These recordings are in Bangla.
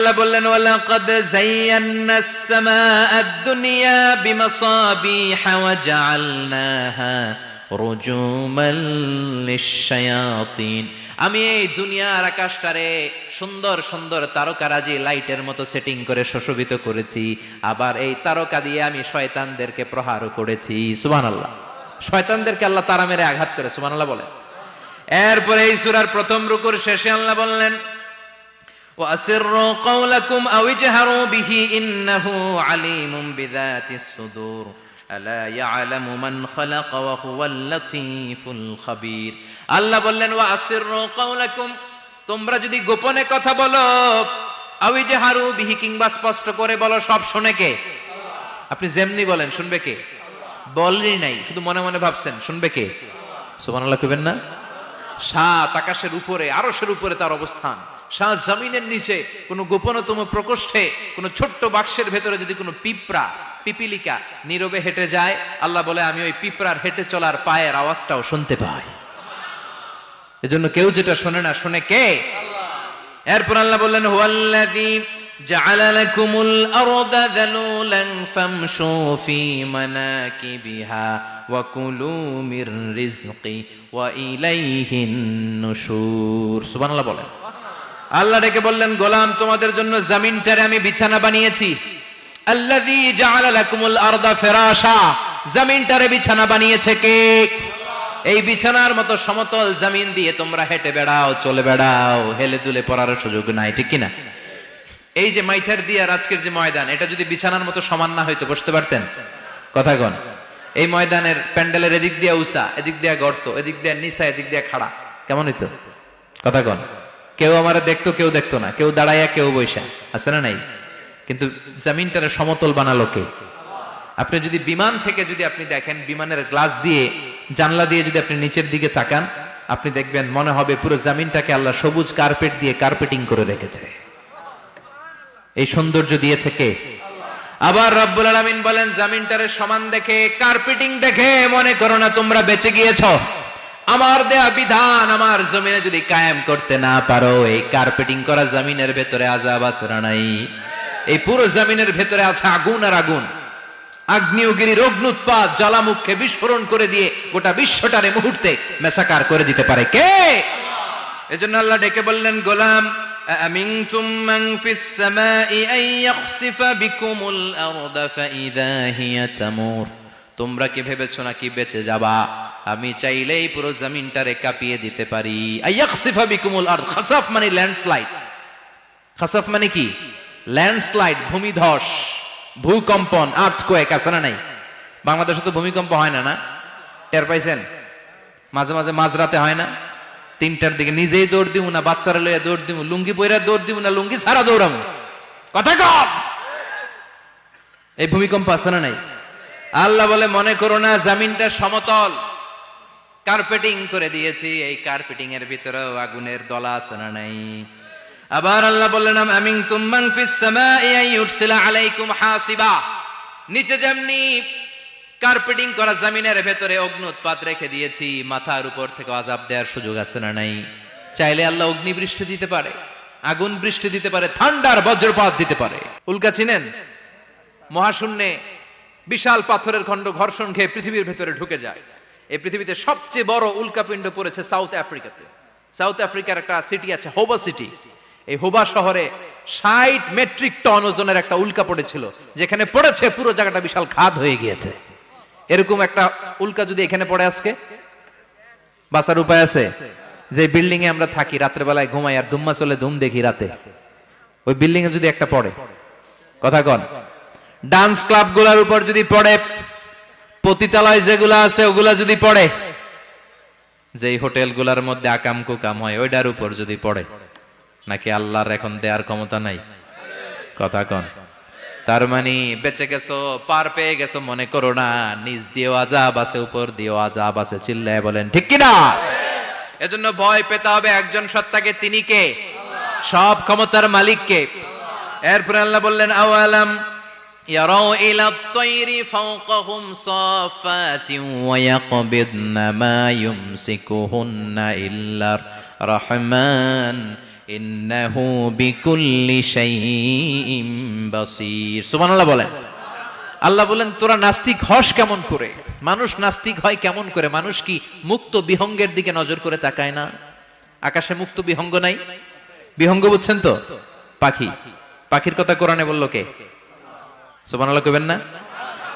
আল্লাহ বললেন ওয়ালাকাদ যায়্যানাস সামাআদ দুনিয়া বিমাসাবিহা ওয়া জাআলনাহা রুজুমান লিশ-শায়াতিন। আমি এই দুনিয়ার আকাশটারে সুন্দর সুন্দর তারকারাজি লাইটের মতো সেটিং করে সুশোভিত করেছি, আবার এই তারকা দিয়ে আমি শয়তানদেরকে প্রহারও করেছি। সুবহানাল্লাহ। শয়তানদেরকে আল্লাহ তারা মেরে আঘাত করে। সুবহানাল্লাহ বলে। এরপরে এই সূরার প্রথম রুকুর শেষে আল্লাহ বললেন وَأَسِرُّوا قَوْلَكُمْ أَوْ اجْهَرُوا بِهِ إِنَّهُ عَلِيمٌ بِذَاتِ الصُّدُورِ أَلَا يَعْلَمُ مَنْ خَلَقَ وَهُوَ اللَّطِيفُ الْخَبِيرُ। আল্লাহ বললেন وَأَسِرُّوا قَوْلَكُمْ, তোমরা যদি গোপনে কথা বলো, আও ইজহারু বিহি, কিংবা স্পষ্ট করে বলো, সব শুনে কে? আপনি যেমনি বলেন শুনবে কে? বলেনই নাই, শুধু মনে মনে ভাবছেন, শুনবে কে? সুবহানাল্লাহ কইবেন না? সাত আকাশের উপরে, আরশের উপরে তার অবস্থান, সাত জমিনের নিচে কোনো গোপনতম প্রকোষ্ঠে, কোনো ছোট্ট বাক্সের ভেতরে যদি কোনো পিঁপড়া, পিপিলিকা নীরবে হেঁটে যায়, আল্লাহ বলে আমি ওই পিঁপড়ার হেঁটে চলার পায়ের আওয়াজটাও শুনতে পাই। এজন্য কেউ যেটা শোনে না, শুনে কে? এরপর আল্লাহ বললেন হুয়াল্লাযী জাআলা লাকুমুল আরদা যালুলান ফামশু ফি মানাকিবিহা ওয়া কুলু মির রিজকি ওয়া ইলাইহিন নুশুর। সুবহানাল্লাহ বলেন। আল্লাহ ডেকে বললেন গোলাম, তোমাদের জন্য জমিনটারে আমি বিছানা বানিয়েছি। আল্লাযী জাআলা লাকুমুল আরদা ফিরাশা, জমিনটারে বিছানা বানিয়েছে কে? এই বিছানার মতো সমতল জমিন দিয়ে তোমরা হেঁটে বেড়াও, চলে বেড়াও, হেলে দুলে পড়ার সুযোগ নাই, ঠিক কিনা? এই যে মাইথার দিয়ে আর আজকের যে ময়দান, এটা যদি বিছানার মতো সমান না হইতো বসতে পারতেন? কথা কন। এই ময়দানের প্যান্ডেলের এদিক দিয়ে উঁচা, এদিক দিয়ে গর্ত, এদিক দিয়ে নিচা, এদিক দিয়ে খাড়া, কেমন হইতো? কথা কন। কেউ আমারে দেখতো, কেউ দেখতো না, কেউ দাঁড়াইয়া, কেউ বৈশা, আছে না নাই? কিন্তু জমিনটারে সমতল বানালো কে? আপনি যদি বিমান থেকে যদি আপনি দেখেন, বিমানের গ্লাস দিয়ে, জানলা দিয়ে যদি আপনি নিচের দিকে তাকান, আপনি দেখবেন মনে হবে পুরো জমিনটাকে আল্লাহ সবুজ কার্পেট দিয়ে কার্পেটিং করে রেখেছে। এই সৌন্দর্য দিয়েছে কে? আবার রব্বুল আলামিন বলেন জমিনটারে সমান দেখে, কার্পেটিং দেখে মনে করো না তোমরা বেঁচে গিয়েছো। আমার দেয়া বিধান আমার জমিনে যদি কায়েম করতে না পারো, এই কার্পেটিং করা জমিনের ভেতরে আযাব আছে না নাই? এই পুরো জমিনের ভেতরে আছে আগুন আর আগুন। আগ্নেয়গিরির অগ্নুৎপাত জ্বালামুখে বিস্ফোরণ করে দিয়ে গোটা বিশ্বটারে মুহূর্তে মেসাকার করে দিতে পারে কে? এজন্য আল্লাহ ডেকে বললেন গোলাম, আমিনতুম মান ফিস সামাই আন ইয়াখসিফা বিকুমুল আরদা ফাইযা হিয়া তামুর। তোমরা কি ভেবেছো নাকি বেঁচে যাবা? আমি চাইলেই পুরো জমিনটারে কাঁপিয়ে দিতে পারি। আইয়াখসিফা বিকুমুল আরদ, খাসাফ মানে ল্যান্ডস্লাইড। খাসাফ মানে কি? ল্যান্ডস্লাইড, ভূমিধস, ভূকম্পন, আর্থকোয়েক, আছে না নাই? বাংলাদেশে তো ভূমিকম্প হয় না, না? টের পাইছেন? মাঝে মাঝে মাঝরাতে হয় না? 3টার দিকে নিজেই দৌড় দিব না বাচ্চারা লইয়া দৌড় দিব, লুঙ্গি পইরা দৌড় দিব না লুঙ্গি ছাড়া দৌড়াম? কথা কম। এই ভূমিকম্প আছে না নাই? আল্লাহ বলে মনে করো না জমিনটা সমতল, কার্পেটিং করে দিয়েছি, এই কার্পেটিং এর ভিতরেও আগুনের দলা আছে না নাই? আবার আল্লাহ বললেন আমিনতুম মান ফিস সামাই আন ইউরসিলা আলাইকুম হাসিবা। নিচে যেমনি কার্পেটিং করা জমিনের ভেতরে অগ্নুৎপাত রেখে দিয়েছি, মাথার উপর থেকে আযাব দেওয়ার সুযোগ আছে না নাই? চাইলে আল্লাহ অগ্নি বৃষ্টি দিতে পারে, আগুন বৃষ্টি দিতে পারে, ঠান্ডার বজ্রপাত দিতে পারে। উল্কা চিনেন? মহাশূন্যে বিশাল পাথরের খণ্ড ঘর্ষণ খেয়ে পৃথিবীর ভেতরে ঢুকে যায়। এই পৃথিবীতে সবচেয়ে বড় উল্কাপিণ্ড পড়েছে সাউথ আফ্রিকাতে। সাউথ আফ্রিকার একটা সিটি আছে হোবা সিটি। এই হোবা শহরে 60 মেট্রিক টন ওজনের একটা উল্কা পড়েছিল, যেখানে পড়েছে পুরো জায়গাটা বিশাল খাদ হয়ে গিয়েছে। এরকম একটা উল্কা যদি এখানে পড়ে আজকে, বাঁচার উপায় আছে? যে বিল্ডিং এ আমরা থাকি, রাত্রে বেলায় ঘুমাই আর ধুম্মা চলে ধুম দেখি রাতে, ওই বিল্ডিং এ যদি একটা পড়ে, কথা কন, ডান্স ক্লাব গুলার উপর যদি পড়ে, পতিতালয় যেগুলা আছে ওগুলা যদি পড়ে, যেই হোটেল গুলার মধ্যে আকাম কুকাম হয় ওইটার উপর যদি পড়ে, নাকি আল্লাহর এখন দেয়ার ক্ষমতা নাই? কথা কন। তার মানে বেঁচে গেছো, পার পেয়ে গেছো মনে করো না, নিচ দিয়েও আযাব আছে, উপর দিয়েও আযাব আছে। চিল্লায় বলেন ঠিক কিনা? এজন্য ভয় পেতে হবে একজন সত্তাকে, তিনি কে? সব ক্ষমতার মালিক কে? এরপর আল্লাহ বললেন আওয়ালাম يروا إلى الطير فوقهم صافات ويقبضن ما يمسكهن إلا الرحمن ইন্নাহু বিকুল্লি শাইইন বাসীর। সুবহানাল্লাহ বলেন। আল্লাহ বলেন তোরা নাস্তিক হস কেমন করে? মানুষ নাস্তিক হয় কেমন করে? মানুষ কি মুক্ত বিহঙ্গের দিকে নজর করে তাকায় না? আকাশে মুক্ত বিহঙ্গ নাই? বিহঙ্গ বুঝছেন তো? পাখি। পাখির কথা কোরআনে বললো কে? সুবহানাল্লাহ কইবেন না?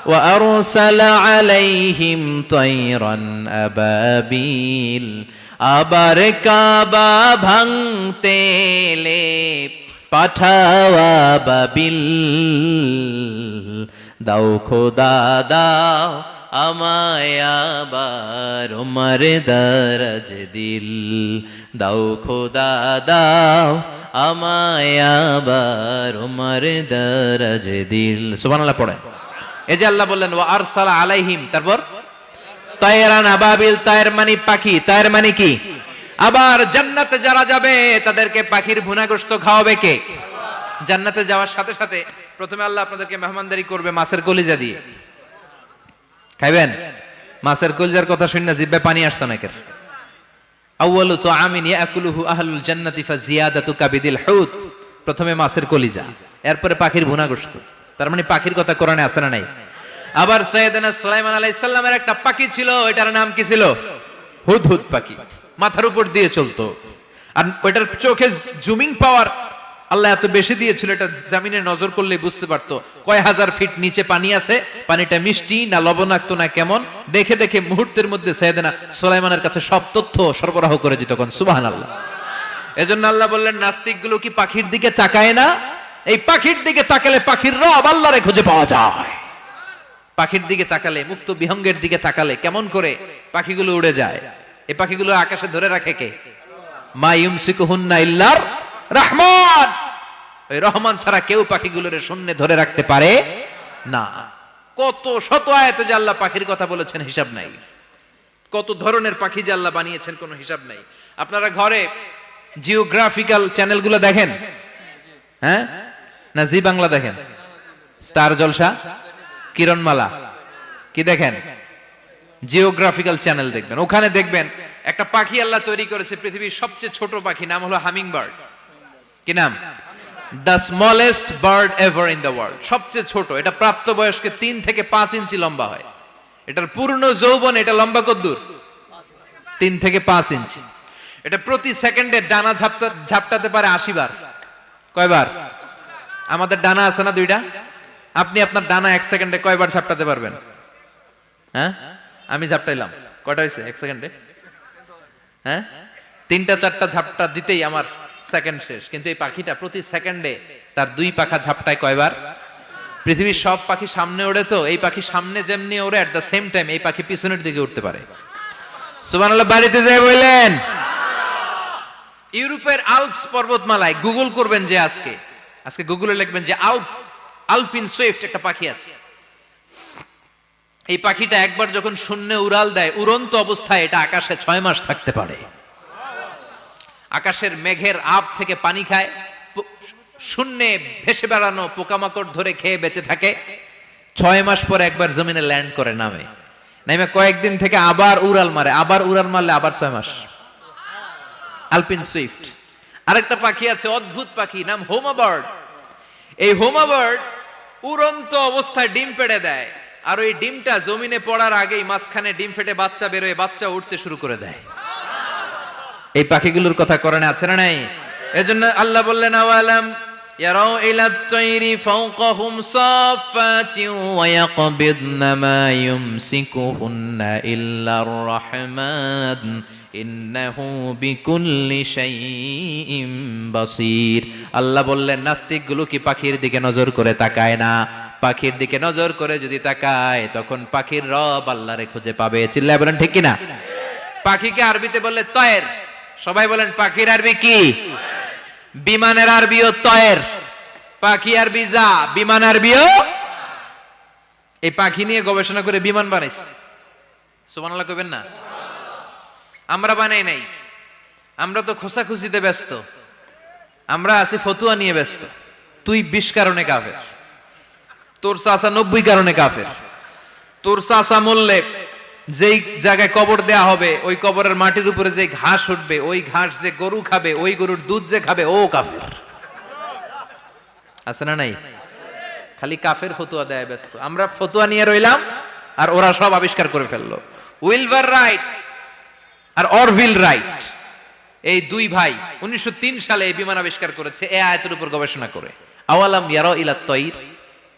ওয়া আরসালা আলাইহিম তায়রান আবাবিল, আবার কাবা ভাঙতে এলে পাঠাওয়া বাবিল, দাও খোদা দাও আমায় আবার উমর দরজ দিল, দাও খোদা দাও আমায় আবার উমর দরজ দিল। সুবহানাল্লাহ পড়েন। এই যে আল্লাহ বললেন ওয়া আরসালা আলাইহিম, তারপর তায়রান আবাবিল, তায়ের মানে পাখি, তায়ের মানে কি? আবার জান্নাতে যারা যাবে তাদেরকে পাখির ভুনা গোশত খাওয়াবে কে? জান্নাতে যাওয়ার সাথে সাথে প্রথমে আল্লাহ আপনাদেরকে মেহমানদারি করবে মাছের কলিজা দিয়ে। খাইবেন? মাছের কলিজার কথা শুনে জিহ্বায় পানি আসছে নাকি? আউয়ালু তুআমিন ইয়াকুলুহু আহলুল জান্নাতি ফাজিয়াদাতু কাবিদিল হুত। প্রথমে মাছের কলিজা, এরপরে পাখির ভুনা গোশত। তার মানে পাখির কথা কোরআনে আছে না নাই? আবার সাইয়েদনা সুলাইমান আলাইহিস সালামের একটা পাখি ছিল, এটার নাম কি ছিল? হুদহুদ পাখি। মাথার উপর দিয়ে চলতো, আর ওইটার চোখে জুমিং পাওয়ার আল্লাহ এত বেশি দিয়েছিল, এটা জমিনে নজর করলে বুঝতে পারতো কয় হাজার ফিট নিচে পানি আছে, পানিটা মিষ্টি না লবণাক্ত না কেমন, দেখে দেখে মুহূর্তের মধ্যে সাইয়েদনা সুলাইমানের কাছে সব তথ্য সরবরাহ করে দিত। কোন সুবহানাল্লাহ। এজন্য আল্লাহ বললেন নাস্তিকগুলো কি পাখির দিকে তাকায় না? এই পাখির দিকে তাকালে পাখির রব আল্লাহরে খুঁজে পাওয়া যায়। পাখির দিকে তাকালে, মুক্ত বিহঙ্গের দিকে তাকালে কেমন করে পাখিগুলো উড়ে যায়। এই পাখিগুলো আকাশে ধরে রাখে কে? মা ইউমসিকুহুন্না ইল্লার রহমান। ওই রহমান ছাড়া কেউ পাখিগুলোরে শূন্যে ধরে রাখতে পারে না। কত শত আয়াতে যে আল্লাহ পাখির কথা বলেছেন হিসাব নাই। কত ধরনের পাখি যে আল্লাহ বানিয়েছেন কোনো হিসাব নাই। আপনারা ঘরে জিওগ্রাফিক্যাল চ্যানেলগুলো দেখেন? হ্যাঁ না জি বাংলা দেখেন? স্টার জলসা, কিরণমালা, কি দেখেন? জিওগ্রাফিক্যাল চ্যানেল দেখবেন। ওখানে দেখবেন একটা পাখি আল্লাহ তৈরি করেছে, পৃথিবীর সবচেয়ে ছোট পাখি, নাম হলো হামিং বার্ড। কি নাম? The smallest bird ever in the world. সবচেয়ে ছোট। এটা প্রাপ্তবয়স্কে 3 থেকে 5 ইঞ্চি লম্বা হয়। এটার পূর্ণ যৌবন এটা লম্বা কতদূর? 3 থেকে 5 ইঞ্চি। এটা প্রতি সেকেন্ডে ডানা ঝাপটাতে পারে 80 বার। কয়বার? আমাদের ডানা আছে না 2টা? আপনি আপনার ডানা 1 সেকেন্ডে কয়বার ঝাপটাতে পারবেন? হ্যাঁ, আমি ঝাপটাইলাম, কয়টা হয়েছে 1 সেকেন্ডে? হ্যাঁ, 3টা 4টা ঝাপটা দিতেই আমার সেকেন্ড শেষ। কিন্তু এই পাখিটা প্রতি সেকেন্ডে তার 2 পাখা ঝাপটায় কয়বার? পৃথিবীর সব পাখি সামনে ওড়ে, তো এই পাখি সামনে যেমনি ওড়ে, এট দ্য সেম টাইম এই পাখি পিছনের দিকে উঠতে পারে। সুবহানাল্লাহ। বাড়িতে যাই বললেন। ইউরোপের আল্পস পর্বতমালায় গুগল করবেন যে আজকে গুগলে লিখবেন যে আলপিন সুইফট একটা পাখি আছে। এই পাখিটা একবার যখন শূন্যে উড়াল দেয়, উড়ন্ত অবস্থায় এটা আকাশে 6 মাস থাকতে পারে। আকাশের মেঘের আপ থেকে পানি খায়, শূন্যে ভেসে বেড়ানো পোকামাকড় ধরে খেয়ে বেঁচে থাকে। 6 মাস পরে একবার জমিনে ল্যান্ড করে, নামে কয়েকদিন থেকে আবার উড়াল মারে, আবার উড়াল মারলে আবার 6 মাস। আলপিন সুইফট। আরেকটা পাখি আছে, অদ্ভুত পাখি, নাম হোমা বার্ড। এই হোমা বার্ড উড়ন্ত অবস্থায় ডিম পেড়ে দেয়, আর ওই ডিমটা জমিনে পড়ার আগেই মাঝখানে ডিম ফেটে বাচ্চা বেরোয়, বাচ্চা উঠতে শুরু করে দেয়। এই পাখিগুলোর কথা কোরআনে আছে না নাই? এজন্য আল্লাহ বললেন আওয়ালাম ইয়ারাউ ইলাত তায়রি ফাওকাহুম সাফাতিন ওয়া ইয়াকবিদনা মা ইউমসিকুহুন্না ইল্লার রাহমান ইন্নাহু বিকুল্লি শাইইন বাসীর। আল্লাহ বললেন নাস্তিকগুলো কি পাখির দিকে নজর করে তাকায় না? পাখির দিকে নজর করে যদি তাকায় তখন পাখির রব আল্লাহরে খুঁজে পাবে। চিল্লায় বলেন ঠিক কিনা? পাখিকে আরবিতে বললে তয়ের। সবাই বলেন পাখির আরবি কি? বিমানের আরবিও তয়ের। পাখি আরবি যা, বিমান আরবিও। এই পাখি নিয়ে গবেষণা করে বিমান বানাইছে। সুবহানাল্লাহ কইবেন না? আমরা বানাই নাই, আমরা তো খোঁচাখুচিতে ব্যস্ত, আমরা আছি ফতুয়া নিয়ে ব্যস্ত। তুই 20 কারণে কাফের, তোর চাচা 90 কারণে কাফের, তোর চাচা মরলে যেই জায়গায় কবর দেয়া হবে ওই কবরের মাটির উপরে যে ঘাস উঠবে ওই ঘাস যে গরু খাবে ওই গরুর দুধ যে খাবে ও কাফের। আছে না নাই? খালি কাফের ফতুয়া দেয় ব্যস্ত। আমরা ফতুয়া নিয়ে রইলাম আর ওরা সব আবিষ্কার করে ফেললো। উইলবার রাইট আর অরভিল রাইট, এই দুই ভাই 1903 সালে এই বিমান আবিষ্কার করেছে এই আয়াতের উপর গবেষণা করে। আওয়ালাম ইয়ারা ইলা তয়র,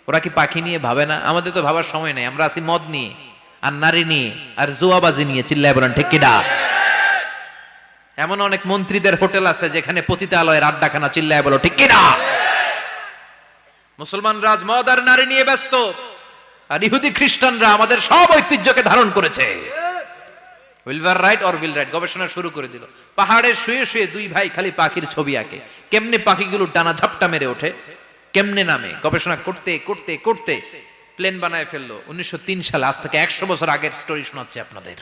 ওরা কি পাখি নিয়ে ভাবে না? আমাদের তো ভাবার সময় নাই, আমরা আছি মদ নিয়ে আর নারী নিয়ে আর জুয়াবাজি নিয়ে। চিল্লায় বলেন ঠিক কিনা? এমন অনেক মন্ত্রীদের হোটেল আছে যেখানে পতিতালয়ের আড্ডাখানা। চিল্লায় বলো ঠিক কিনা? মুসলমান রাজ মদ আর নারী নিয়ে ব্যস্ত, আর ইহুদি খ্রিস্টানরা আমাদের সব ঐতিহ্যকে ধারণ করেছে। উইলবার রাইট অরভিল রাইট গবেষণা শুরু করে দিল। পাহাড়ে শুয়ে শুয়ে দুই ভাই খালি পাখির ছবি আঁকে, কেমনে পাখিগুলো ডানা ঝাপটা মেরে ওঠে, কেমনে নামে। গবেষণা করতে করতে করতে প্লেন বানায় ফেললো 1903 সালে। আজ থেকে 100 বছর আগের স্টোরি শোনাচ্ছি আপনাদের।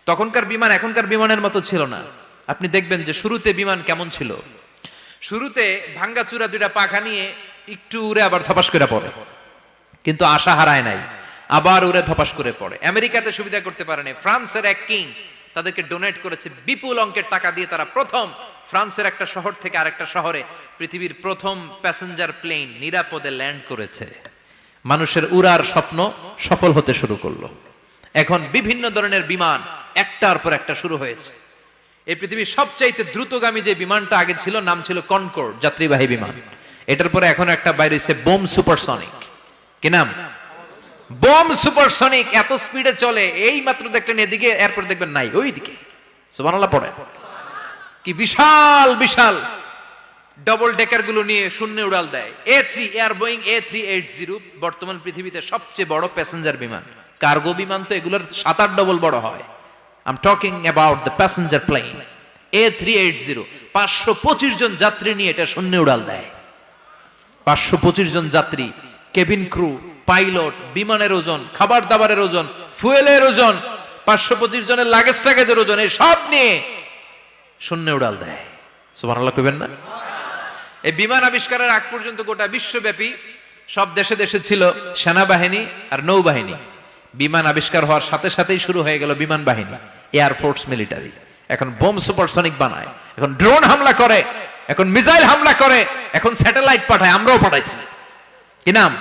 তখনকার বিমান এখনকার বিমানের মতো ছিল না। আপনি দেখবেন যে শুরুতে বিমান কেমন ছিল। শুরুতে ভাঙ্গাচুরা দুইটা পাখা নিয়ে একটু উড়ে আবার ধপাস করে পড়ে, কিন্তু আশা হারায় নাই, আবার উড়ে ধপাস করে পড়ে। আমেরিকাতে সুবিধা করতে পারেনি। ফ্রান্সের এক কিং তাদেরকে ডোনেট করেছে বিপুল অঙ্কের টাকা দিয়ে। তারা প্রথম ফ্রান্সের একটা শহর থেকে আরেকটা শহরে পৃথিবীর প্রথম প্যাসেঞ্জার প্লেন নিরাপদে ল্যান্ড করেছে। মানুষের উড়ার স্বপ্ন সফল হতে শুরু করলো। এখন বিভিন্ন ধরনের বিমান একটার পর একটা শুরু হয়েছে। এই পৃথিবীর সবচাইতে দ্রুতগামী যে বিমানটা আগে ছিল নাম ছিল কনকর্ড, যাত্রীবাহী বিমান। এটার পরে এখন একটা বাইরে হইছে বোম সুপারসনিক। কি নাম? Bomb supersonic. এত স্পিডে চলে, এই মাত্র দেখলেন এদিকে, এরপর দেখবেন নাই ওইদিকে। সুবহানাল্লাহ পড়ে। কি বিশাল বিশাল ডবল ডেকার গুলো নিয়ে শূন্যে উড়াল দেয়। A3 এয়ার বোয়িং A380 বর্তমান পৃথিবীতে সবচেয়ে বড় প্যাসেঞ্জার বিমান। কার্গো বিমান তো এগুলোর 7-8 ডবল বড় হয়। I am talking about the passenger plane A380। 525 জন যাত্রী নিয়ে এটা শূন্যে উড়াল দেয়। 525 জন যাত্রী, কেবিন ক্রু, পাইলট, বিমানের ওজন, খাবার দাবারের ওজন, ফুয়েলের ওজন, 525 জনের লাগেজ টাগেজের ওজন, এই সব নিয়ে শূন্যে উড়াল দেয়। সুবহানাল্লাহ কইবেন না? এই বিমান আবিষ্কারের আগ পর্যন্ত গোটা বিশ্বব্যাপী সব দেশে দেশে ছিল সেনাবাহিনী আর নৌবাহিনী। বিমান আবিষ্কার হওয়ার সাথে সাথেই শুরু হয়ে গেল বিমান বাহিনী, এয়ারফোর্স, মিলিটারি। এখন বোম সুপারসনিক বানায়, এখন ড্রোন হামলা করে, এখন মিসাইল হামলা করে, এখন স্যাটেলাইট পাঠায়। আমরাও পাঠাইছি। কি নাম?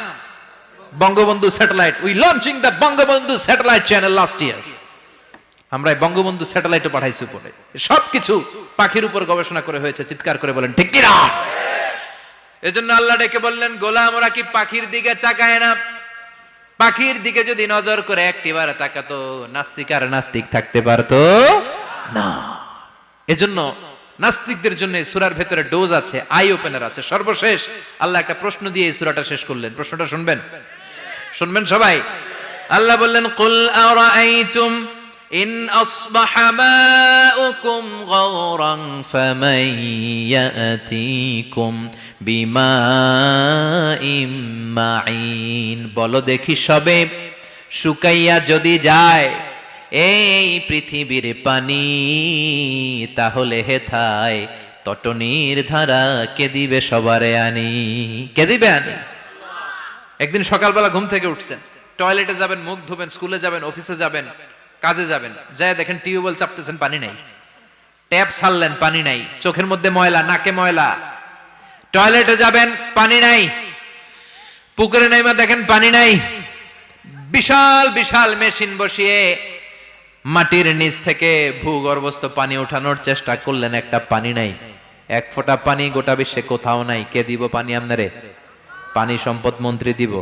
Bangabandhu satellite. We launching the Bangabandhu satellite channel last year. আমরা বঙ্গবন্ধু স্যাটেলাইটও পাঠাইছি উপরে। সবকিছু পাখির উপর গবেষণা করে হয়েছে। চিৎকার করে বলেন ঠিক কি না? এজন্য আল্লাহ ডেকে বললেন, গোলাম ওরা কি পাখির দিকে তাকায় না? পাখির দিকে যদি নজর করে একটিবার তাকাতো, নাস্তিক আর নাস্তিক থাকতে পারতো না। এজন্য নাস্তিকদের জন্য সূরার ভেতরে ডোজ আছে, আই ওপেনার আছে। সর্বশেষ আল্লাহ একটা প্রশ্ন দিয়ে এই সূরাটা শেষ করলেন। প্রশ্নটা শুনবেন? শুনবেন সবাই? আল্লাহ বললেন, কুল আরাআইতুম ইন আসবাহা মাউকুম গাওরান ফামান ইয়াতিকুম বিমাইম মাইন। বলো দেখি সবে শুকাইয়া যদি যায় এই পৃথিবীর পানি, তাহলে হেথায় তটনির ধারা কে দিবে সবারে আনি? কে দিবে আনি? একদিন সকালবেলা ঘুম থেকে উঠছেন, টয়লেটে যাবেন, মুখ ধোবেন, স্কুলে যাবেন, অফিসে যাবেন, কাজে যাবেন, যায় দেখেন টিউবওয়েল চাপতেছেন, পানি নাই। ট্যাপ ছাড়লেন, পানি নাই। চোখের মধ্যে ময়লা, নাকে ময়লা। টয়লেটে যাবেন, পানি নাই। পুকুরে নাইমা দেখেন পানি নাই। বিশাল বিশাল মেশিন বসিয়ে মাটির নিচ থেকে ভূগর্ভস্থ পানি ওঠানোর চেষ্টা করলেন, একটা পানি নাই। এক ফোঁটা পানি গোটা বিশ্বে কোথাও নাই। কে দিব পানি আপনারে? পানি সম্পদ মন্ত্রী দিব,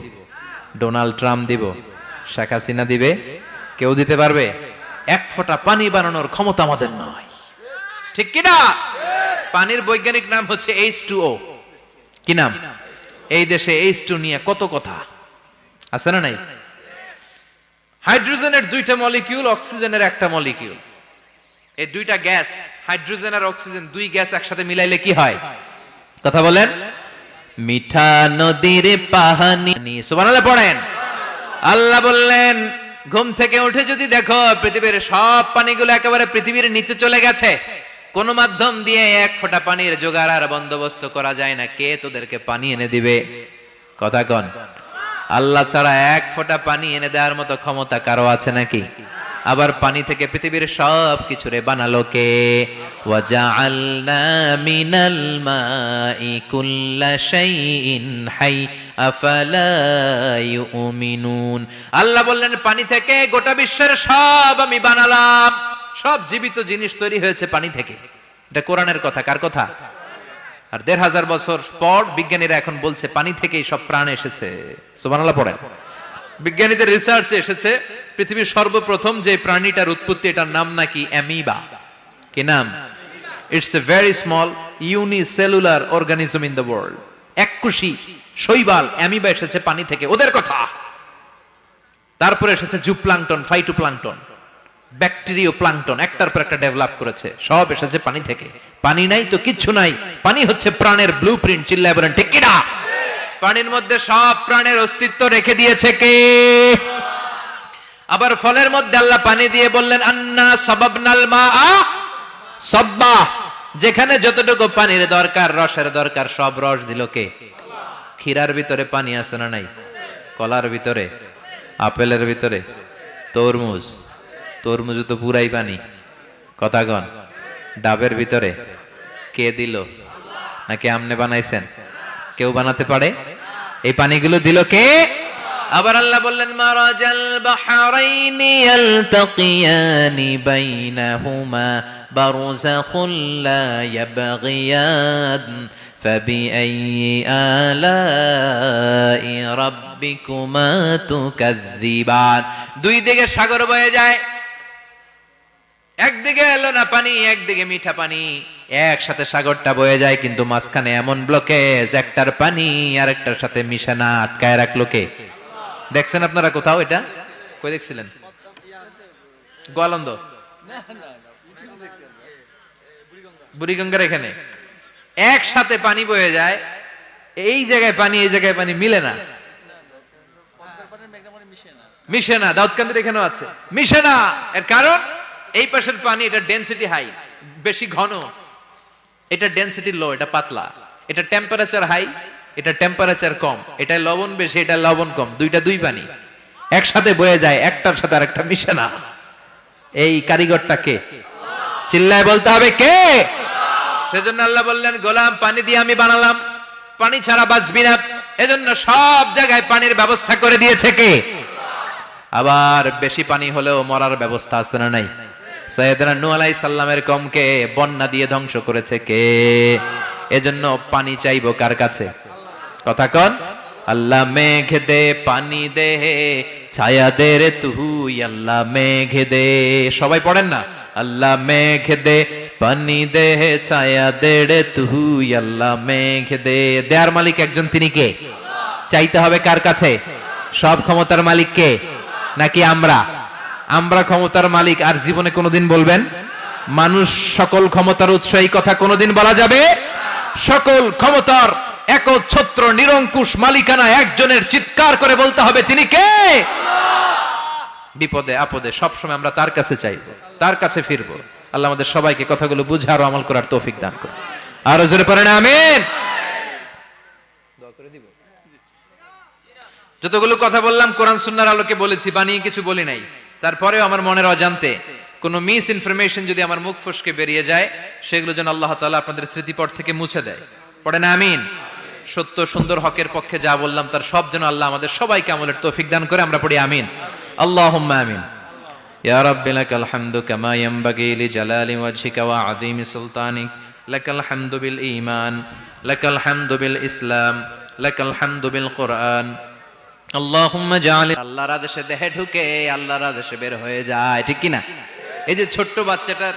ডোনাল্ড ট্রাম্প দিব, শেখ হাসিনা দিবে? কেউ দিতে পারবে? এক ফোঁটা পানি বানানোর ক্ষমতা আমাদের নয়। ঠিক কিনা? পানির বৈজ্ঞানিক নাম হচ্ছে H2O। কি নাম? এই দেশে H2 নিয়ে কত কথা আছে না নাই? হাইড্রোজেনের 2টা মলিকিউল, অক্সিজেনের একটা মলিকিউল। এই 2টা গ্যাস, হাইড্রোজেন আর অক্সিজেন, 2 গ্যাস একসাথে মিলাইলে কি হয়? কথা বলেন। মিঠা নদীর পানি। সুবহানাল্লাহ পড়েন। আল্লাহ বললেন, ঘুম থেকে উঠে যদি দেখো পৃথিবীর সব পানিগুলো একেবারে পৃথিবীর নিচে চলে গেছে, কোন মাধ্যম দিয়ে এক ফোঁটা পানির জোগাড় আর বন্দোবস্ত করা যায় না, কে তোদেরকে পানি এনে দিবে? কথা কন। আল্লাহ ছাড়া এক ফোঁটা পানি এনে দেওয়ার মতো ক্ষমতা কারো আছে নাকি? আবার পানি থেকে পৃথিবীর সব কিছুরে বানালো কে? ওয়াজআলনা মিনাল মাই কুল্লা শাইইন হাই আফালা ইউমিনুন। আল্লাহ বললেন পানি থেকে গোটা বিশ্বের সব আমি বানালাম। সব জীবিত জিনিস তৈরি হয়েছে পানি থেকে। এটা কোরআনের কথা, কার কথা? আর ১৫০০ বছর পর বিজ্ঞানীরা এখন বলছে পানি থেকেই সব প্রাণ এসেছে। সুবহানাল্লাহ পড়েন। বিজ্ঞানীদের রিসার্চে এসেছে পৃথিবীর সর্বপ্রথম যে প্রাণীটার উৎপত্তি, এটার নাম নাকি অ্যামিবা। কি নাম? It's a very small unicellular organism in the world. এককোষী শৈবাল অ্যামিবা এসেছে পানি থেকে, ওদের কথা। তারপরে এসেছে জুপ্লাঙ্কটন, ফাইটোপ্লাঙ্কটন, ব্যাকটেরিয়া প্লাঙ্কটন, একটার পর একটা ডেভেলপ করেছে, সব এসেছে পানি থেকে। পানি নাই তো কিচ্ছু নাই। পানি হচ্ছে প্রাণের ব্লুপ্রিন্ট। চিল্লায় বলেন ঠিক কিনা? পানির মধ্যে সব প্রাণের অস্তিত্ব রেখে দিয়েছে কে? আবার ফলের মধ্যে আল্লাহ পানি দিয়ে বললেন আন্না সাবাবনাল মাআ সাব্বা। যেখানে যতটুকু পানির দরকার, রসের দরকার, সব রস দিল কে? ক্ষীরার ভিতরে পানি আছে না নাই? কলার ভিতরে, আপেলের ভিতরে, তরমুজ, তরমুজ তো পুরাই পানি। কথা কন। ডাবের ভিতরে কে দিল? নাকি আমনে বানাইছেন? কেউ বানাতে পারে? এই পানিগুলো দিল কে? আবার আল্লাহ বললেন মারাজাল বাহরাইনি ইয়ালতাকিয়ানি বাইনাহুমা বারযাখুন লা ইয়াবগিয়ান ফাবিআইয়ি আলাই রাব্বিকুমা তুকাযযিবান। দুই দিকে সাগর বয়ে যায়, একদিকে এলো না পানি, একদিকে মিঠা পানি, একসাথে সাগরটা বয়ে যায়, কিন্তু মাঝখানে এমন ব্লকেজ, একটার পানি আর একটার সাথে মিশে না, আটকায় রাখলো কে? দেখছেন আপনারা কোথাও এটা? কই দেখছিলেন? গোয়ালন্দ, বুড়িগঙ্গার এখানে একসাথে পানি বয়ে যায়, এই জায়গায় পানি, এই জায়গায় পানি মিলে না, মিশে না। দাউদকান্দির এখানেও আছে, মিশে না। এর কারণ এই পাশের পানি, এটা ডেনসিটি হাই, বেশি ঘন, এটা ডেনসিটি লো, এটা পাতলা, এটা টেম্পারেচার হাই, এটা টেম্পারেচার কম, এটা লবণ বেশি, এটা লবণ কম, দুইটা দুই পানি একসাথে বয়ে যায়, একটার সাথে আরেকটা মিশে না। এই কারিগরটা কে? চিল্লায় বলতে হবে কে? সেজন্য আল্লাহ বললেন গোলাম পানি দিয়ে আমি বানালাম, পানি ছাড়া বাঁচবি না। এজন্য সব জায়গায় পানির ব্যবস্থা করে দিয়েছে কে? আবার বেশি পানি হলেও মরার ব্যবস্থা আছে না নাই? সাইয়েদনা নূহ আলাইহিস সালামের কওমকে বন্যা দিয়ে ধ্বংস করেছে কে? এজন্য পানি চাইবো কার কাছে? কথা কন। আল্লাহ মেঘ দে পানি দে ছায়া দে রে তুই, আল্লাহ মেঘ দে। সবাই পড়েন না? আল্লাহ মেঘ দে পানি দে ছায়া দে রে তুই, আল্লাহ মেঘ দে। দেয়ার মালিক একজন, তিনি কে? চাইতে হবে কার কাছে? সব ক্ষমতার মালিক কে? নাকি আমরা? আমরা ক্ষমতার মালিক। আর জীবনে কোনোদিন বলবেন মানুষ সকল ক্ষমতার উৎস, এই কথা কোনোদিন বলা যাবে? সকল ক্ষমতার একচ্ছত্র নিরঙ্কুশ মালিকানা একজনের, চিৎকার করে বলতে হবে তিনি কে? বিপদে আপদে সবসময় আমরা তার কাছে চাইবো, তার কাছে ফিরবো। আল্লাহ আমাদের সবাইকে কথাগুলো বুঝে আরো আমল করার তৌফিক দান করুন। আরো জোরে পড়েন আমিন। যতগুলো কথা বললাম কোরআন সুন্নাহর আলোকে বলেছি, বানিয়ে কিছু বলি নাই। তারপরেও আমার মনের অজান্তে কোনো মিস ইনফরমেশন যদি আমার মুখ ফসকে বেরিয়ে যায়, সেগুলো যেন আল্লাহ তাআলা আপনাদের স্মৃতিপট থেকে মুছে দেয়। পড়েন আমিন। সত্য সুন্দর হকের পক্ষে যা বললাম তার সব যেন আল্লাহ আমাদের সবাইকে আমলের তৌফিক দান করে। আমরা পড়ি আমিন। আল্লাহুম্মা আমিন। ইয়া রাব্বি লাকাল হামদু কামা ইয়ানবাগি লিজালালি ওয়াজহিকা ওয়া আযীমি সুলতানিক, লাকাল হামদু বিল ঈমান, লাকাল হামদু বিল ইসলাম, লাকাল হামদু বিল কুরআন। আল্লাহুম্মা জাআল, আল্লাহর আদেশে দেহে ঢুকে আল্লাহর আদেশে বের হয়ে যায়, ঠিক কি না? এই যে ছোট্ট বাচ্চাটার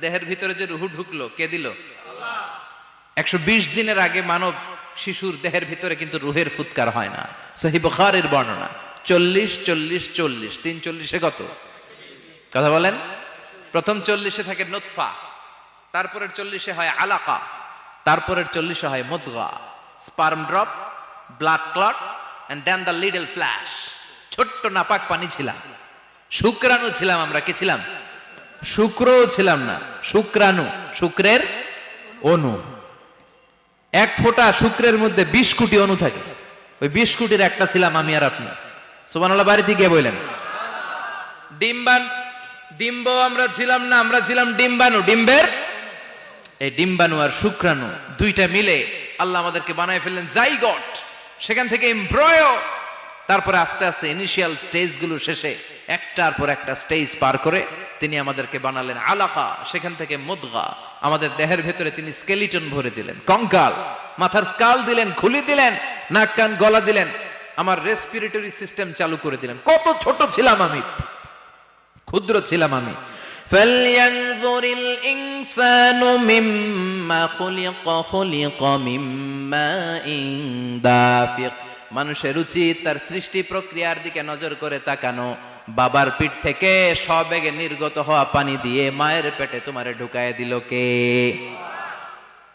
দেহের ভিতরে যে রূহ ঢুকলো, কে দিল? আল্লাহ। 120 দিনের আগে মানব শিশুর দেহের ভিতরে কিন্তু রূহের ফুৎকার হয় না। সহিহ বুখারীর বর্ণনা 40 40 40, 340 কত? কথা বলেন। প্রথম 40 থাকে নুতফা, তারপরের 40 হয় আলাকা, তারপরের 40 হয় মুদগা, sperm drop, blood clot, and then the little flash। ছোট্ট নাপাক পানি ছিলাম, শুক্রাণু ছিলাম আমরা। কি ছিলাম? শুক্রও ছিলাম না, শুক্রাণু, শুক্রের অণু। এক ফোঁটা শুক্রের মধ্যে 20 কোটি অণু থাকে। ওই ওই 20 কোটির একটা ছিলাম আমি আর আপনি। সুবহানাল্লাহ, বাড়িতে গিয়ে বললেন। ডিম্ব আমরা ছিলাম না, আমরা ছিলাম ডিম্বাণু। ডিম্বের এই ডিম্বাণু আর শুক্রাণু দুইটা মিলে আল্লাহ আমাদেরকে বানায় ফেললেন জাইগট, সেখান থেকে এমব্রয়ো, তারপরে আস্তে আস্তে ইনিশিয়াল স্টেজগুলো শেষে একটার পর একটা স্টেজ পার করে তিনি আমাদেরকে বানালেন আলাকা, সেখান থেকে মুদগা, আমাদের দেহের ভেতরে তিনি স্কেলিটন ভরে দিলেন, কঙ্কাল, মাথার স্কাল দিলেন, খুলি দিলেন, নাক কান গলা দিলেন, আমার রেসপিরেটরি সিস্টেম চালু করে দিলেন। কত ছোট ছিলাম আমি, ক্ষুদ্র ছিলাম আমি। ফালয়ানযুরিল ইনসানু মিম্মা খুলিকা, খুলিকা মিম্মাইন দাফিক। মানুষের উচিত তার সৃষ্টি প্রক্রিয়ার দিকে নজর করে তাকানো। বাবার পিঠ থেকে সবেগে নির্গত হওয়া পানি দিয়ে মায়ের পেটে তোমারে ঢুকায় দিল কে?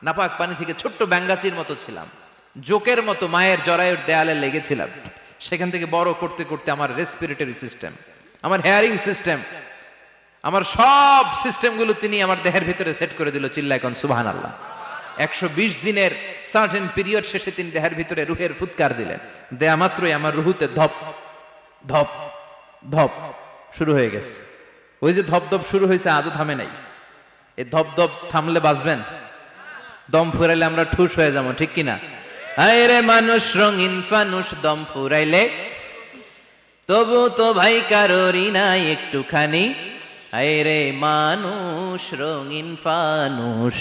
নাপাক পানি থেকে ছোট্ট ব্যাঙ্গাচির মতো ছিলাম, জোকের মতো মায়ের জরায়ুর দেয়ালে লেগেছিলাম। সেখান থেকে বড় করতে করতে আমার রেসপিরেটরি সিস্টেম, আমার হেয়ারিং সিস্টেম, আমার সব সিস্টেমগুলো তিনি আমার দেহের ভিতরে সেট করে দিল। চিল্লায় কোন সুবহানাল্লাহ। 120 দিনের সার্টেন পিরিয়ড শেষে তিনি দেহের ভিতরে রুহের ফুৎকার দিলেন। দেয়া মাত্রই আমার রুহুতে ধপ ধপ ধপ শুরু হয়ে গেছে। ওই যে ধপ ধপ শুরু হয়েছে আজও থামে নাই। এই ধপ ধপ থামলে বাঁচবেন? দম ফুরাইলে আমরা ঠুস হয়ে যাবো, ঠিক কিনা? আয় রে মানুষ রঙিন ফানুষ, দম ফুরাইলে তবু তো ভাই কারোরই নাই একটুখানি। আয় রে মানুষ রঙিন ফানুষ,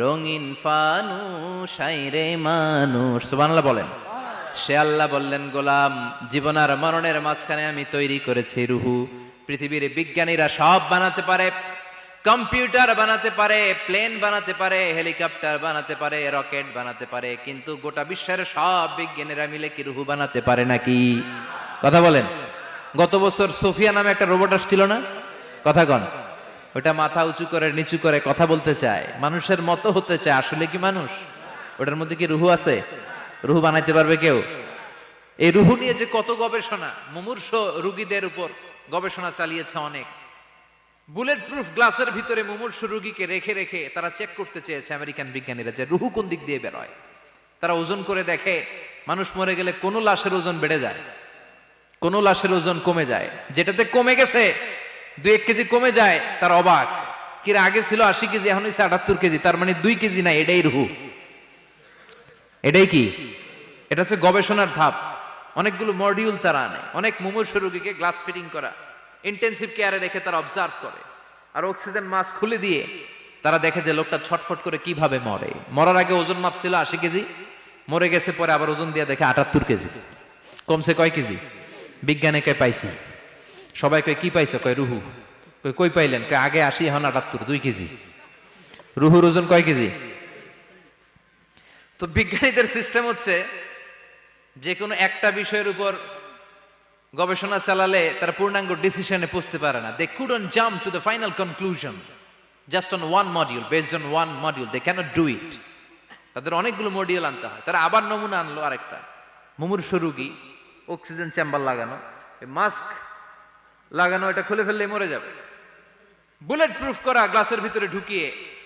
রঙিন ফানুষ, আয় রে মানুষ। সুবহানাল্লাহ বলেন। সে আল্লাহ বললেন, গোলাম, জীবন আর মরণের মাঝখানে আমি তৈরি করেছি রুহু। পৃথিবীর বিজ্ঞানীরা সব বানাতে পারে, কম্পিউটার বানাতে পারে, প্লেন বানাতে পারে, হেলিকপ্টার বানাতে পারে, রকেট বানাতে পারে, কিন্তু গোটা বিশ্বের সব বিজ্ঞানীরা মিলে কি রুহু বানাতে পারে নাকি? কথা বলেন। গত বছর সোফিয়া নামে একটা রোবট আসছিল না? কথা কন। ওটা মাথা উঁচু করে নিচু করে কথা বলতে চায়, মানুষের মতো হতে চায়। আসলে কি মানুষ? ওটার মধ্যে কি রুহু আছে? রুহু বানাইতে পারবে কেউ? এই রুহু নিয়ে যে কত গবেষণা, মুমূর্ষ রোগীদের উপর গবেষণা চালিয়েছে অনেক। বুলেট প্রুফ গ্লাসের ভিতরে মুমূর্ষ রোগীকে রেখে রেখে তারা চেক করতে চেয়েছে আমেরিকান বিজ্ঞানীরা যে রুহু কোন দিক দিয়ে বেরোয়। তারা ওজন করে দেখে, মানুষ মরে গেলে কোন লাশের ওজন বেড়ে যায়, কোন লাশের ওজন কমে যায়। যেটাতে কমে গেছে 2-1 কেজি কমে যায়, তার অবাক। কিরা আগে ছিল 80 কেজি, এখন হচ্ছে 78 কেজি, তার মানে 2 কেজি না, এটাই রুহু। এটাই কি? এটা হচ্ছে গবেষণার ধাপ। অনেকগুলো মডিউল তারা আনে, অনেক মুমূর্ষ রোগীকে গ্লাস ফিটিং করা, ইন্টেন্সিভ কেয়ারে রেখে তারা অবজার্ভ করে, আর অক্সিজেন মাস্ক খুলে দিয়ে তারা দেখে যে লোকটা ছটফট করে কিভাবে মরে। মরার আগে ওজন মাপ ছিল 80 কেজি, মরে গেছে পরে আবার ওজন দিয়ে দেখে 78 কেজি। কমছে কয় কেজি? বিজ্ঞানে কয় পাইছি। সবাই কয় কি পাইছো? কয় রুহু। কই পাইলেন? কয় আগে 80 এখন 78, 2 কেজি। রুহুর ওজন কয় কেজি? তো বিজ্ঞানীদের সিস্টেম হচ্ছে যে কোনো একটা বিষয়ের উপর গবেষণা চালালে তারা পূর্ণাঙ্গ ডিসিশনে পৌঁছতে পারে না। They couldn't jump to the final conclusion just on one module, based on one module. They can't do it. তাদের অনেকগুলো মডিউল আনতে হয়। তারা আবার নমুনা আনলো আরেকটা, মুমূর্ষ রোগী, অক্সিজেন চেম্বার লাগানো, মাস্ক লাগানো, এটা খুলে ফেললে মরে যাবে। বুলেট প্রুফ করা গ্লাসের ভিতরে ঢুকিয়ে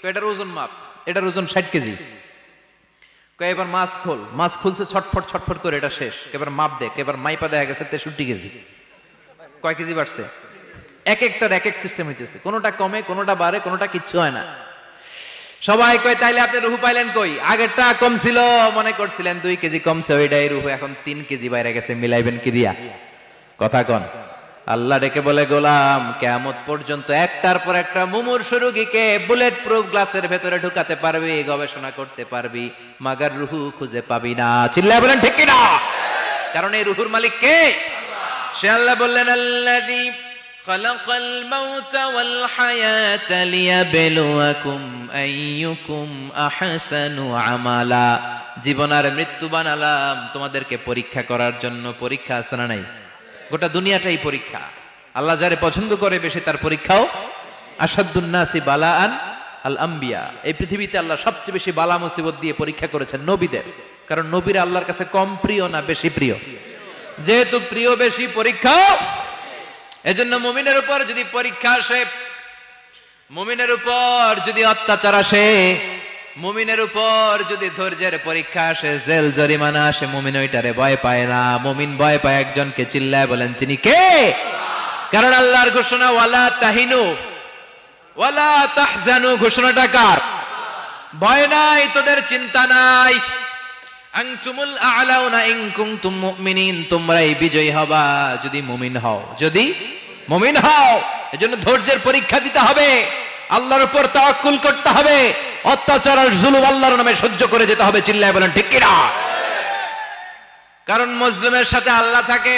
এটার ওজন মাপ, এটার ওজন 60 কেজি। এবার মাস্ক খোল, মাস্ক খুলছে ছটফট ছটফট করে, এটা শেষ। এবার মাপ দেখ, এবার মাইপা দেখা গেছে 63 কেজি। কয় কেজি বাড়ছে? এক একটার এক এক সিস্টেম হইতেছে, কোনোটা কমে, কোনোটা বাড়ে, কোনোটা কিচ্ছু হয় না। সবাই কয় তাইলে আপনি রুহু পাইলেন কই? আগেরটা কম ছিল, মনে করছিলেন 2 কেজি কমছে, ওইটাই রুহু, এখন 3 কেজি বাইরে গেছে, মিলাইবেন কি দিয়া? কথা কন। আল্লাহ ডেকে বলে, গোলাম, কিয়ামত পর্যন্ত একটার পর একটা মুমূর্ষ রোগীকে বুলেট প্রুফ গ্লাসের ভেতরে ঢুকাতে পারবি, গবেষণা করতে পারবি, মাগার রুহু খুঁজে পাবি না। চিল্লায় বলেন ঠিক কি না? কারণ এই রুহুর মালিক কে? সে আল্লাহ বললেন, আল্লাযী খালাকাল মাউতা ওয়াল হায়াতা লিয়াবলুয়াকুম আইয়ুকুম আহসানু আমালা। জীবন আর মৃত্যু বানালাম তোমাদেরকে পরীক্ষা করার জন্য। পরীক্ষা আছে না নাই? গোটা দুনিয়াটাই পরীক্ষা। আল্লাহ যারে পছন্দ করে বেশি তার পরীক্ষাও। আসাদুন নাসি বালাআন আল আম্বিয়া। এই পৃথিবীতে আল্লাহ সবচেয়ে বেশি বালা মুসিবত দিয়ে পরীক্ষা করেছেন নবীদের। কারণ নবীরা আল্লাহর কাছে কম প্রিয় না বেশি প্রিয়? যেহেতু প্রিয় বেশি, পরীক্ষাও। এজন্য মুমিনের উপর যদি পরীক্ষা আসে, মুমিনের উপর যদি অত্যাচার আসে, মুমিনের উপর যদি ধৈর্যের পরীক্ষা আসে, জেল জরিমানা আসে, মুমিন ওইটারে ভয় পায় না। মুমিন ভয় পায় একজনকে, চিল্লায় বলেন তিনি কে? কারণ আল্লাহর ঘোষণা ওয়ালা তাহিনু ওয়ালা তাহজানু, ঘোষণাটা কার? ভয় নাই, তোদের চিন্তা নাই। আনতুমুল আ'লাউনা ইন কুনতুম মুমিনিন, তোমরাই বিজয়ী হবা যদি মুমিন হও, যদি মুমিন হও। এজন্য ধৈর্যের পরীক্ষা দিতে হবে, আল্লাহর উপর তাওয়াক্কুল করতে হবে, অত্যাচার আর জুলুম আল্লাহর নামে সহ্য করে যেতে হবে। চিল্লায় বলেন ঠিক কিনা? কারণ মুসলিমের সাথে আল্লাহ থাকে।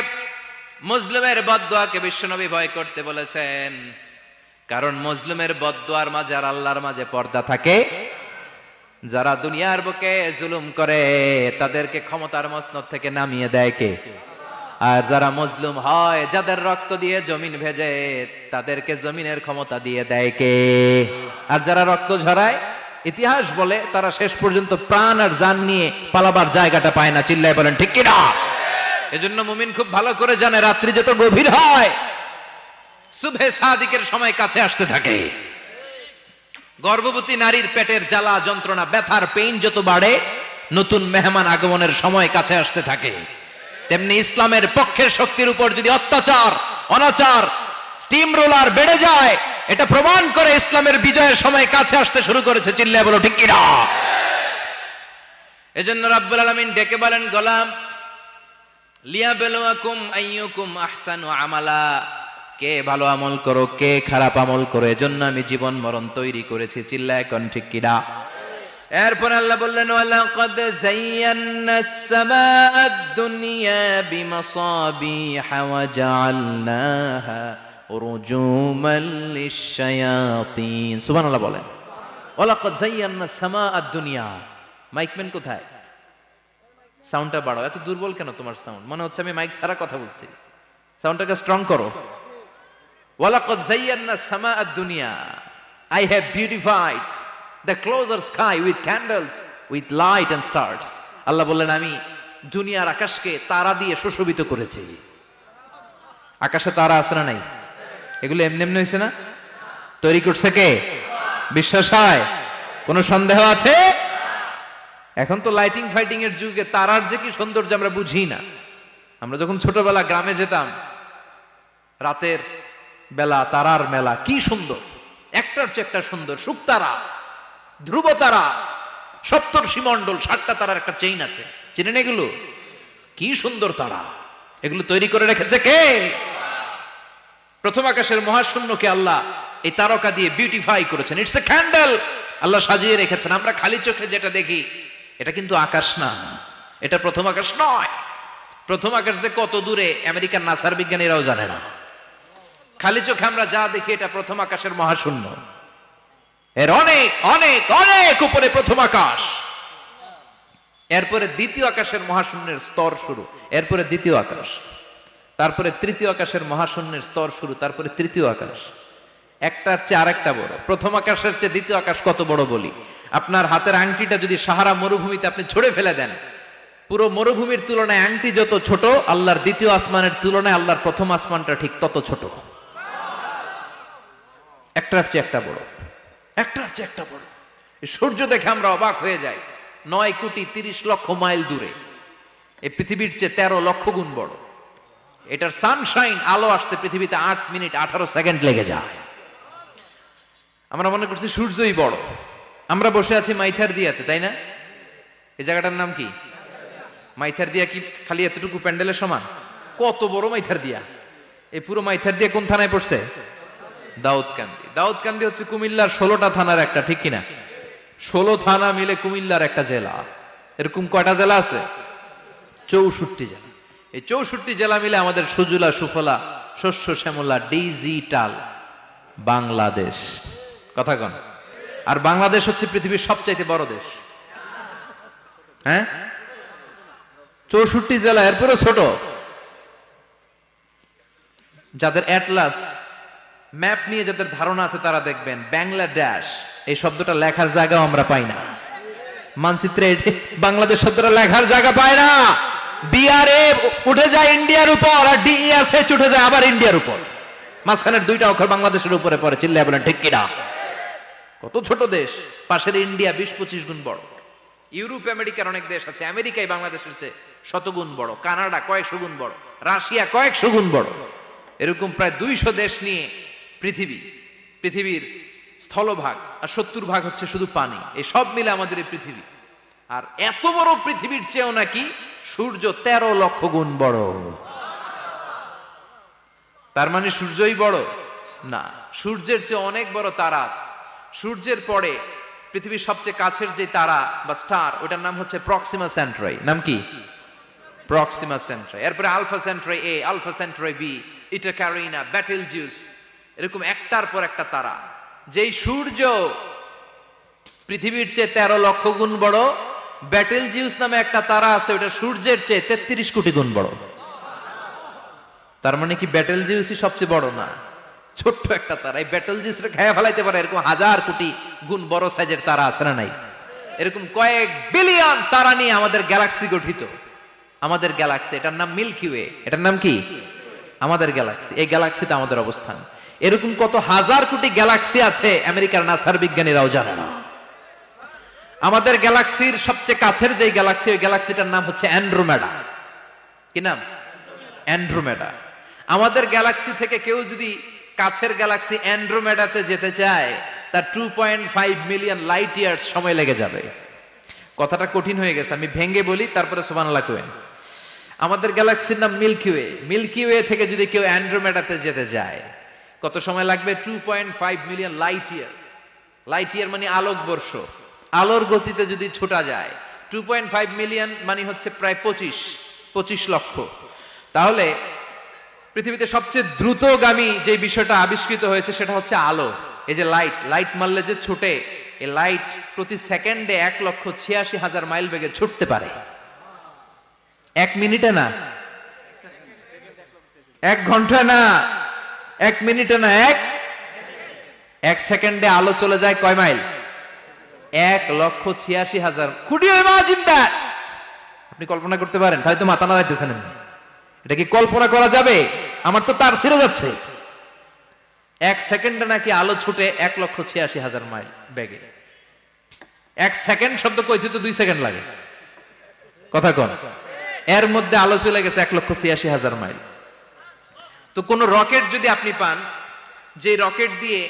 মুসলিমের বদদুয়াকে বিশ্বনবী ভয় করতে বলেছেন, কারণ মুসলিমের বদদুয়ার মাঝে আর আল্লাহর মাঝে পর্দা থাকে। যারা দুনিয়ার বুকে জুলুম করে তাদেরকে ক্ষমতার মসনদ থেকে নামিয়ে দেয় কে? আর যারা মজলুম হয়, যাদের রক্ত দিয়ে জমিন ভেজে, তাদেরকে জমিনের ক্ষমতা দিয়ে দেয় কে? আর যারা রক্ত ঝরায়, ইতিহাস বলে তারা শেষ পর্যন্ত প্রাণ আর জান নিয়ে পালাবার জায়গাটা পায় না। চিল্লায় বলেন ঠিক কিনা? এজন্য মুমিন খুব ভালো করে জানে, রাত্রি যত গভীর হয়, সুবহে সাদিকের সময় কাছে আসতে থাকে। গর্ভবতী নারীর পেটের জ্বালা যন্ত্রণা, ব্যথার পেইন যত বাড়ে, নতুন মেহমান আগমনের সময় কাছে আসতে থাকে। তেমনি ইসলামের পক্ষের শক্তির উপর যদি অত্যাচার, অনাচার, স্টিম রোলার বেড়ে যায়, এটা প্রমাণ করে ইসলামের বিজয়ের সময় কাছে আসতে শুরু করেছে। চিল্লায় বলো ঠিক কিনা? এজন্য রাব্বুল আলামিন ডেকে বলেন, গোলাম লিয়াবলুয়াকুম আইয়ুকুম আহসানু আমালা, কে ভালো আমল করো, কে খারাপ আমল করো, এজন্য আমি জীবন মরণ তৈরি করেছি। চিল্লায় কোন ঠিক কিনা? এরপর আল্লাহ বললেন, ওয়ালাকাদ যায়্যানাস সামাআদ দুনিয়া বিমাসাবিহা ওয়া জাআলনাহা রুজুমান লিশ-শায়াতিন। সুবহানাল্লাহ বলেন। ওয়ালাকাদ যায়্যানাস সামাআদ দুনিয়া। মাইকম্যান কোথায়? সাউন্ডটা বাড়াও। এত দুর্বল কেন তোমার সাউন্ড? মনে হচ্ছে আমি মাইক ছাড়া কথা বলছি। সাউন্ডটাকে স্ট্রং করো। ওয়ালাকাদ যায়্যানাস সামাআদ দুনিয়া, I have beautified the closer sky with candles, with light and stars. আল্লাহ বললেন, আমি দুনিয়ার আকাশকে তারা দিয়ে সুশোভিত করেছি। আকাশে তারা আছে না নাই? এগুলো এমনি এমনি হয়েছে না? তৈরি করছে কে? বিশ্বাস হয়? কোনো সন্দেহ আছে? এখন তো লাইটিং ফাইটিং এর যুগে তারার যে কি সৌন্দর্য আমরা বুঝি না। আমরা যখন ছোটবেলা গ্রামে যেতাম, রাতের বেলা তারার মেলা, কি সুন্দর, একটার চেয়ে একটা সুন্দর। শুকতারা, ধ্রুব তারা, সপ্তর্ষিমণ্ডল, 7টা তারার একটা চেইন আছে, চেনেন এগুলো? কি সুন্দর তারা! এগুলো তৈরি করে রেখেছে কে? প্রথম আকাশের মহাশূন্যকে আল্লাহ এই তারকা দিয়ে বিউটিফাই করেছেন। ইটস এ ক্যান্ডেল, আল্লাহ সাজিয়ে রেখেছেন। আমরা খালি চোখে যেটা দেখি, এটা কিন্তু আকাশ না, এটা প্রথম আকাশ নয়। প্রথম আকাশ যে কত দূরে আমেরিকার নাসার বিজ্ঞানীরাও জানে না। খালি চোখে আমরা যা দেখি, এটা প্রথম আকাশের মহাশূন্য। এর অনেক অনেক অনেক উপরে প্রথম আকাশ। এরপরে দ্বিতীয় আকাশের মহাশূন্যের স্তর শুরু, এরপরে দ্বিতীয় আকাশ, তারপরে তৃতীয় আকাশের মহাশূন্যের স্তর শুরু, তারপরে তৃতীয় আকাশ। একটার চেয়ে আরেকটা বড়। প্রথম আকাশের চেয়ে দ্বিতীয় আকাশ কত বড় বলি, আপনার হাতের আংটিটা যদি সাহারা মরুভূমিতে আপনি ছুঁড়ে ফেলে দেন, পুরো মরুভূমির তুলনায় আংটি যত ছোট, আল্লাহর দ্বিতীয় আসমানের তুলনায় আল্লাহর প্রথম আসমানটা ঠিক তত ছোট। একটার চেয়ে একটা বড়, একটার চেয়ে একটা বড়। সূর্য দেখে আমরা অবাক হয়ে যাই, 9,30,00,000 মাইল দূরে। এই পৃথিবীর চেয়ে 13 লক্ষ গুণ বড়। এটার সানশাইন, আলো আসতে পৃথিবীতে 8 মিনিট 18 সেকেন্ড লেগে যায়। আমরা মনে করছি সূর্যই বড়। আমরা বসে আছি মাইথার দিয়াতে, তাই না? এই জায়গাটার নাম কি? মাইথার দিয়া। কি খালি এতটুকু প্যান্ডেলের সমান? কত বড় মাইথার দিয়া! এই পুরো মাইথার দিয়া কোন থানায় পড়ছে? দাউদকান্দি। দাউদকান্দি হচ্ছে কুমিল্লার 16টা থানার একটা, ঠিক কিনা? 16 থানা মিলে কুমিল্লার একটা জেলা। এরকম কয়টা জেলা আছে? 64 জেলা। এই 64 জেলা মিলে আমাদের সুজলা সুফলা শস্য শ্যামলা ডিজিটাল বাংলাদেশ। কথা কন। আর বাংলাদেশ হচ্ছে পৃথিবীর সবচাইতে বড় দেশ। হ্যাঁ, 64 জেলা, এরপরে ছোট। যাদের অ্যাটলাস ম্যাপ নিয়ে যাদের ধারণা আছে, তারা দেখবেন বাংলাদেশ এই শব্দটা লেখার জায়গাও আমরা পাই না। মানচিত্রে বাংলাদেশ শব্দটা লেখার জায়গা পায় না। বিআরএ উঠে যায় ইন্ডিয়ার উপর, আর ডিএসএচ উঠে যায় আবার ইন্ডিয়ার উপর। মাঝখানের 2টা অক্ষর বাংলাদেশের উপরে পড়ে। চিল্লায় বলেন ঠিক কিনা? কত ছোট দেশ, পাশের ইন্ডিয়া 20-25 গুণ বড়, ইউরোপ আমেরিকার অনেক দেশ আছে, আমেরিকায় বাংলাদেশের চেয়ে শতগুণ বড়, কানাডা কয়েকশো গুণ বড়, রাশিয়া কয়েকশো গুণ বড়, এরকম প্রায় 200 দেশ নিয়ে পৃথিবীর স্থলভাগ, আর 70% হচ্ছে শুধু পানি। এই সব মিলে আমাদের এই পৃথিবী। আর এত বড় পৃথিবীর চেয়েও নাকি সূর্য 13 লক্ষ গুণ বড়। তার মানে সূর্যই বড় না, সূর্যের চেয়ে অনেক বড় তারা আছে। সূর্যের পরে পৃথিবীর সবচেয়ে কাছের যে তারা বা স্টার, ওটার নাম হচ্ছে প্রক্সিমা সেন্ট্রাই। নাম কি? প্রক্সিমা সেন্ট্রাই। এরপরে আলফা সেন্ট্রাই এ, আলফা সেন্ট্রাই বি, ইটা ক্যারিনা, ব্যাটেলজিউস, এরকম একটার পর একটা তারা। যেই সূর্য পৃথিবীর চেয়ে 13 লক্ষ গুণ বড়, ব্যাটেলজিউস নামে একটা তারা আছে, ওটা সূর্যের চেয়ে 33 কোটি গুণ বড়। তার মানে কি ব্যাটেলজিউসই সবচেয়ে বড় না, ছোট্ট একটা তারা। এই ব্যাটেলজিউসকে খেয়ে ফেলাইতে পারে এরকম 1000 কোটি গুণ বড় সাইজের তারা আছে না নাই? এরকম কয়েক বিলিয়ন তারা নিয়ে আমাদের গ্যালাক্সি গঠিত। আমাদের গ্যালাক্সি, এটার নাম মিল্কি ওয়ে। এটার নাম কি? আমাদের গ্যালাক্সি। এই গ্যালাক্সিতে আমাদের অবস্থান। এরকম কত হাজার কোটি গ্যালাক্সি আছে আমেরিকার নাসার বিজ্ঞানীরাও জানে না। আমাদের গ্যালাক্সির সবচেয়ে কাছের যে গ্যালাক্সি, ওই গ্যালাক্সিটার নাম হচ্ছে অ্যান্ড্রোমেডা। কি নাম? অ্যান্ড্রোমেডা। আমাদের গ্যালাক্সি থেকে কেউ যদি কাছের গ্যালাক্সি অ্যান্ড্রোমেডাতে যেতে চায়, তার 2.5 মিলিয়ন লাইট ইয়ার্স সময় লেগে যাবে। কথাটা কঠিন হয়ে গেছে, আমি ভেঙে বলি, তারপরে সুবহানাল্লাহ কইেন। আমাদের গ্যালাক্সির নাম মিল্কি ওয়ে। মিল্কি ওয়ে থেকে যদি কেউ অ্যান্ড্রোমেডাতে যেতে যায়, কত সময় লাগবে? 2.5 million light year. Light year মানে আলোকবর্ষ। আলোর গতিতে যদি ছোটা যায়, 2.5 মিলিয়ন মানে হচ্ছে প্রায় 25 লক্ষ। তাহলে পৃথিবীতে সবচেয়ে দ্রুতগামী যে বিষয়টা আবিষ্কৃত হয়েছে সেটা হচ্ছে আলো। এই যে লাইট মারলে যে ছোটে, এই লাইট প্রতি সেকেন্ডে 1,86,000 মাইল বেগে ছুটতে পারে। 1 মিনিটে না, 1 ঘন্টা না, 1 মিনিটে না, 1 সেকেন্ডে আলো চলে যায় কয় mile? 1,86,000। Could you imagine that? আপনি কল্পনা করতে পারেন? হয়তো মাথা নাড়াইতেছেন। এটা কি কল্পনা করা যাবে? আমার তো তার ছিঁড়ে যাচ্ছে। 1 সেকেন্ডে নাকি আলো ছুটে 1,86,000 মাইল বেগে। 1 সেকেন্ড শব্দ কইতে তো 2 সেকেন্ড লাগে। কথা কোন? এর মধ্যে আলো চলে গেছে 1,86,000 মাইল। তো কোন রকেট যদি আপনি পান, যে রকেট দিয়ে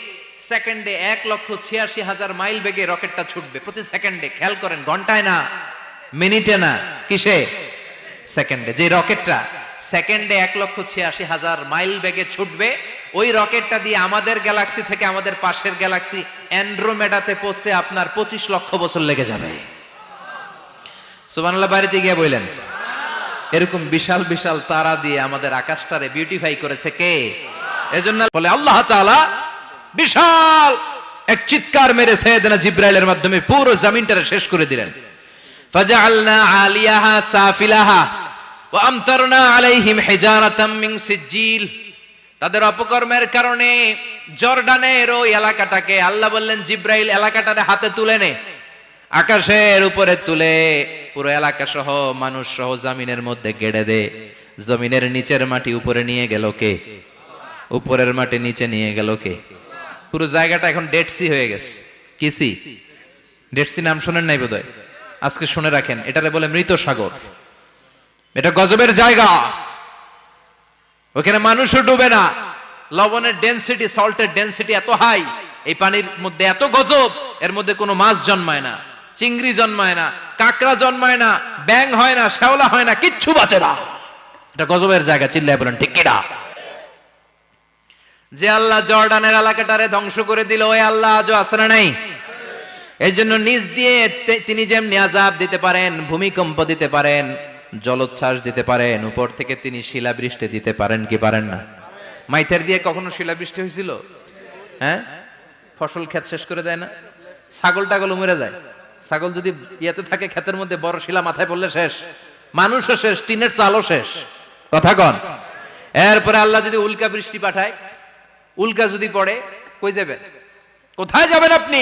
সেকেন্ডে 1,86,000 মাইল বেগে রকেটটা ছুটবে প্রতি সেকেন্ডে, খেয়াল করেন, ঘন্টায় না, মিনিটে না, কিসে? সেকেন্ডে। যে রকেটটা সেকেন্ডে 1,86,000 মাইল বেগে ছুটবে, ওই রকেটটা দিয়ে আমাদের গ্যালাক্সি থেকে আমাদের পাশের গ্যালাক্সি অ্যান্ড্রোমেডাতে পৌঁছতে আপনার 25 লক্ষ বছর লেগে যাবে। সুবহানাল্লাহ বাড়িতে গিয়ে বললেন। এরকম বিশাল বিশাল তারা দিয়ে আমাদের আকাশটারে বিউটিফাই করেছে কে? এজন্য বলে আল্লাহ তাআলা বিশাল এক চিৎকার মেরে সাইয়েদনা জিবরাইলের মাধ্যমে পুরো জমিনটারে শেষ করে দিলেন। ফাজআলনা আলিয়াহা সাফিলাহা ওয়া আমতারনা আলাইহিম হিজারাতাম মিন সিজিল। তাদের অপকর্মের কারণে জর্ডানের ওই এলাকাটাকে আল্লাহ বললেন, জিবরাইল এলাকাটারে হাতে তুলে নে, আকাশের উপরে তুলে পুরো এলাকা সহ মানুষ সহ জমিনের মধ্যে গেড়ে দে। জমিনের নিচের মাটি উপরে নিয়ে গেল কে? উপরের মাটি নিচে নিয়ে গেল কে? পুরো জায়গাটা এখন ডেড সি হয়ে গেছে। কি সি? ডেড সি নাম শুনেন নাই বোধহয়? আজকে শুনে রাখেন, এটারে বলে মৃত সাগর। এটা গজবের জায়গা, ওখানে মানুষও ডুবে না। লবণের ডেনসিটি, সল্টের ডেনসিটি এত হাই, এই পানির মধ্যে এত গজব, এর মধ্যে কোনো মাছ জন্মায় না, চিংড়ি জন্মায় না, কাঁকড়া জন্মায় না, ব্যাং হয় না, শ্যাওলা হয় না, কিচ্ছু বাঁচে না। এটা গজবের জায়গা। চিল্লায় বলেন ঠিক কিনা? যে আল্লাহ জর্ডানের এলাকাটারে ধ্বংস করে দিল, ওই আল্লাহ আজও আছে না নাই? এই জন্য নিজ দিয়ে তিনি যেমনি আযাব দিতে পারেন, ভূমিকম্প দিতে পারেন, জলোচ্ছ্বাস দিতে পারেন, উপর থেকে তিনি শিলাবৃষ্টি দিতে পারেন কি পারেন না? মাইথের দিয়ে কখনো শিলাবৃষ্টি হয়েছিল? হ্যাঁ, ফসল ক্ষেত শেষ করে দেয় না? ছাগল টাগল মরে যায়। ছাগল যদি ইয়েতে থাকে ক্ষেতের মধ্যে, বড় শিলা মাথায় পড়লে শেষ, মানুষও শেষ, টিনের চালও শেষ। কথা কন? এরপরে আল্লাহ যদি উল্কা বৃষ্টি পাঠায়, উল্কা যদি পড়ে, কই যাবেন? কোথায় যাবেন আপনি?